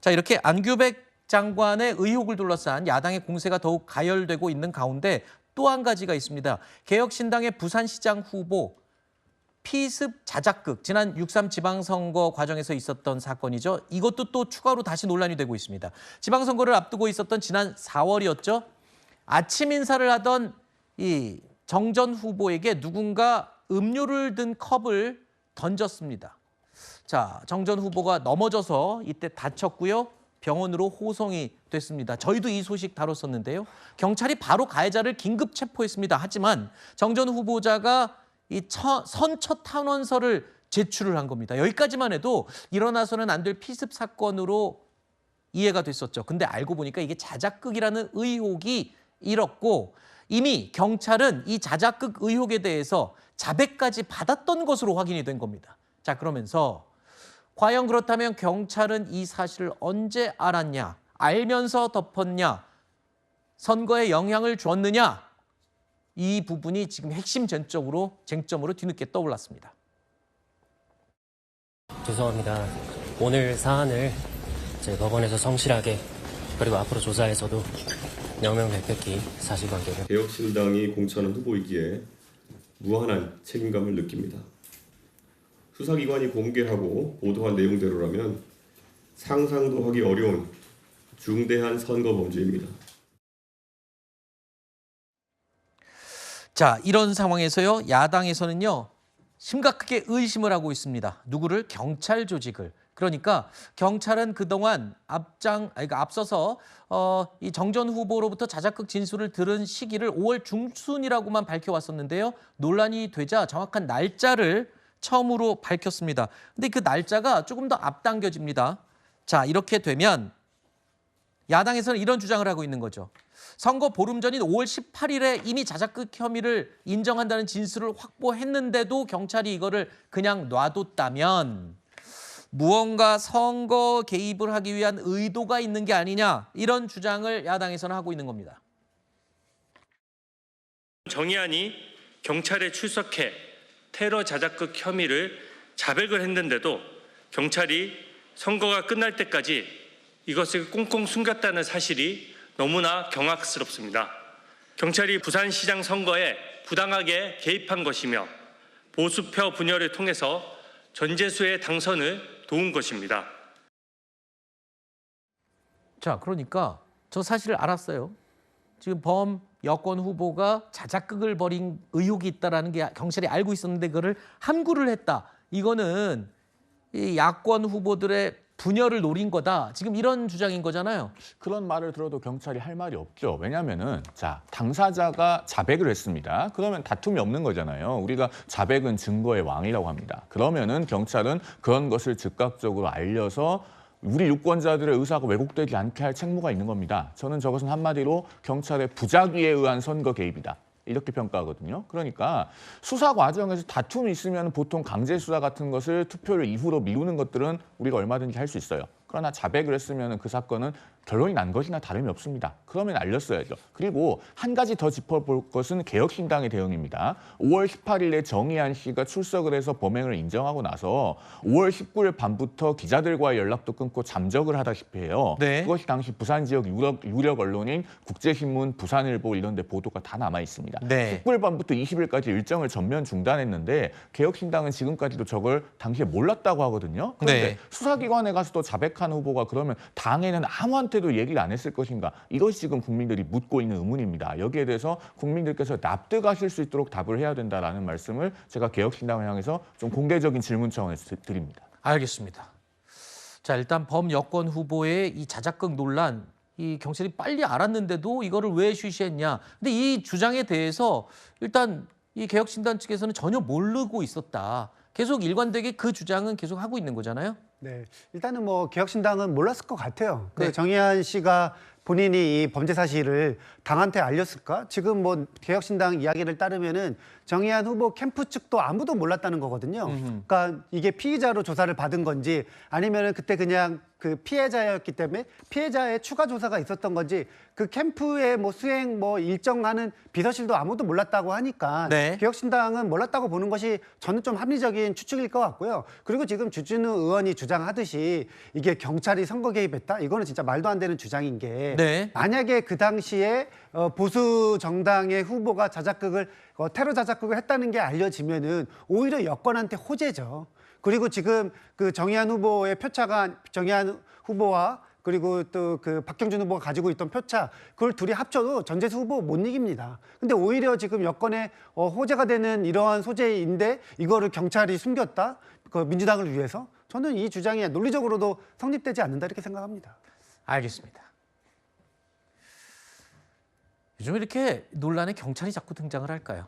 자, 이렇게 안규백 장관의 의혹을 둘러싼 야당의 공세가 더욱 가열되고 있는 가운데 또 한 가지가 있습니다. 개혁신당의 부산시장 후보 피습 자작극, 지난 6.3 지방선거 과정에서 있었던 사건이죠. 이것도 또 추가로 다시 논란이 되고 있습니다. 지방선거를 앞두고 있었던 지난 4월이었죠. 아침 인사를 하던 이 정 전 후보에게 누군가 음료를 든 컵을 던졌습니다. 자, 정 전 후보가 넘어져서 이때 다쳤고요. 병원으로 호송이 됐습니다. 저희도 이 소식 다뤘었는데요. 경찰이 바로 가해자를 긴급 체포했습니다. 하지만 정 전 후보자가 이 선처 탄원서를 제출을 한 겁니다. 여기까지만 해도 일어나서는 안 될 피습 사건으로 이해가 됐었죠. 근데 알고 보니까 이게 자작극이라는 의혹이 일었고 이미 경찰은 이 자작극 의혹에 대해서 자백까지 받았던 것으로 확인이 된 겁니다. 자, 그러면서 과연 그렇다면 경찰은 이 사실을 언제 알았냐? 알면서 덮었냐? 선거에 영향을 줬느냐? 이 부분이 지금 핵심 쟁점으로 뒤늦게 떠올랐습니다. 죄송합니다. 오늘 사안을 제 법원에서 성실하게 그리고 앞으로 조사에서도 명명백백히 사실관계를 개혁신당이 공천한 후보이기에 무한한 책임감을 느낍니다. 수사기관이 공개하고 보도한 내용대로라면 상상도 하기 어려운 중대한 선거 범죄입니다. 자, 이런 상황에서요, 야당에서는요, 심각하게 의심을 하고 있습니다. 누구를? 경찰 조직을. 그러니까 경찰은 그동안 앞서서 이 정 전 후보로부터 자작극 진술을 들은 시기를 5월 중순이라고만 밝혀왔었는데요. 논란이 되자 정확한 날짜를 처음으로 밝혔습니다. 근데 그 날짜가 조금 더 앞당겨집니다. 자, 이렇게 되면 야당에서는 이런 주장을 하고 있는 거죠. 선거 보름 전인 5월 18일에 이미 자작극 혐의를 인정한다는 진술을 확보했는데도 경찰이 이거를 그냥 놔뒀다면 무언가 선거 개입을 하기 위한 의도가 있는 게 아니냐, 이런 주장을 야당에서는 하고 있는 겁니다. 정의안이 경찰에 출석해 테러 자작극 혐의를 자백을 했는데도 경찰이 선거가 끝날 때까지 이것을 꽁꽁 숨겼다는 사실이 너무나 경악스럽습니다. 경찰이 부산시장 선거에 부당하게 개입한 것이며 보수표 분열을 통해서 전재수의 당선을 도운 것입니다. 자, 그러니까 저 사실을 알았어요. 지금 범 여권 후보가 자작극을 벌인 의혹이 있다는 게 경찰이 알고 있었는데 그거를 함구를 했다. 이거는 이 야권 후보들의 분열을 노린 거다. 지금 이런 주장인 거잖아요. 그런 말을 들어도 경찰이 할 말이 없죠. 왜냐하면은 자, 당사자가 자백을 했습니다. 그러면 다툼이 없는 거잖아요. 우리가 자백은 증거의 왕이라고 합니다. 그러면은 경찰은 그런 것을 즉각적으로 알려서 우리 유권자들의 의사가 왜곡되지 않게 할 책무가 있는 겁니다. 저는 저것은 한마디로 경찰의 부작위에 의한 선거 개입이다, 이렇게 평가하거든요. 그러니까 수사 과정에서 다툼이 있으면 보통 강제 수사 같은 것을 투표를 이후로 미루는 것들은 우리가 얼마든지 할 수 있어요. 그러나 자백을 했으면 그 사건은 결론이 난 것이나 다름이 없습니다. 그러면 알렸어야죠. 그리고 한 가지 더 짚어볼 것은 개혁신당의 대응입니다. 5월 18일에 정의안 씨가 출석을 해서 범행을 인정하고 나서 5월 19일 밤부터 기자들과의 연락도 끊고 잠적을 하다시피 해요. 네. 그것이 당시 부산 지역 유력 언론인 국제신문, 부산일보 이런 데 보도가 다 남아 있습니다. 네. 19일 밤부터 20일까지 일정을 전면 중단했는데 개혁신당은 지금까지도 저걸 당시에 몰랐다고 하거든요. 그런데 네. 수사기관에 가서도 자백한 후보가 그러면 당에는 아무한테도 얘기를 안 했을 것인가? 이것이 지금 국민들이 묻고 있는 의문입니다. 여기에 대해서 국민들께서 납득하실 수 있도록 답을 해야 된다라는 말씀을 제가 개혁신당을 향해서 좀 공개적인 질문 차원에서 드립니다. 알겠습니다. 자, 일단 범 여권 후보의 이 자작극 논란, 이 경찰이 빨리 알았는데도 이거를 왜 쉬쉬했냐. 근데 이 주장에 대해서 일단 이 개혁신당 측에서는 전혀 모르고 있었다. 계속 일관되게 그 주장은 계속 하고 있는 거잖아요. 네, 일단은 뭐 개혁신당은 몰랐을 것 같아요. 네. 그 정의한 씨가 본인이 이 범죄 사실을 당한테 알렸을까? 지금 뭐 개혁신당 이야기를 따르면은 정의한 후보 캠프 측도 아무도 몰랐다는 거거든요. 그러니까 이게 피의자로 조사를 받은 건지 아니면은 그때 그냥 그 피해자였기 때문에 피해자의 추가 조사가 있었던 건지 그 캠프의 뭐 수행 뭐 일정하는 비서실도 아무도 몰랐다고 하니까 네. 개혁신당은 몰랐다고 보는 것이 저는 좀 합리적인 추측일 것 같고요. 그리고 지금 주진우 의원이 주장하듯이 이게 경찰이 선거 개입했다? 이거는 진짜 말도 안 되는 주장인 게 네. 만약에 그 당시에 보수 정당의 후보가 테러 자작극을 했다는 게 알려지면은 오히려 여권한테 호재죠. 그리고 지금 그 정의한 후보의 표차가 정의한 후보와 그리고 또 그 박경준 후보가 가지고 있던 표차 그걸 둘이 합쳐도 전재수 후보 못 이깁니다. 근데 오히려 지금 여권에 호재가 되는 이러한 소재인데 이거를 경찰이 숨겼다? 그 민주당을 위해서? 저는 이 주장이 논리적으로도 성립되지 않는다 이렇게 생각합니다. 알겠습니다. 요즘 이렇게 논란에 경찰이 자꾸 등장을 할까요?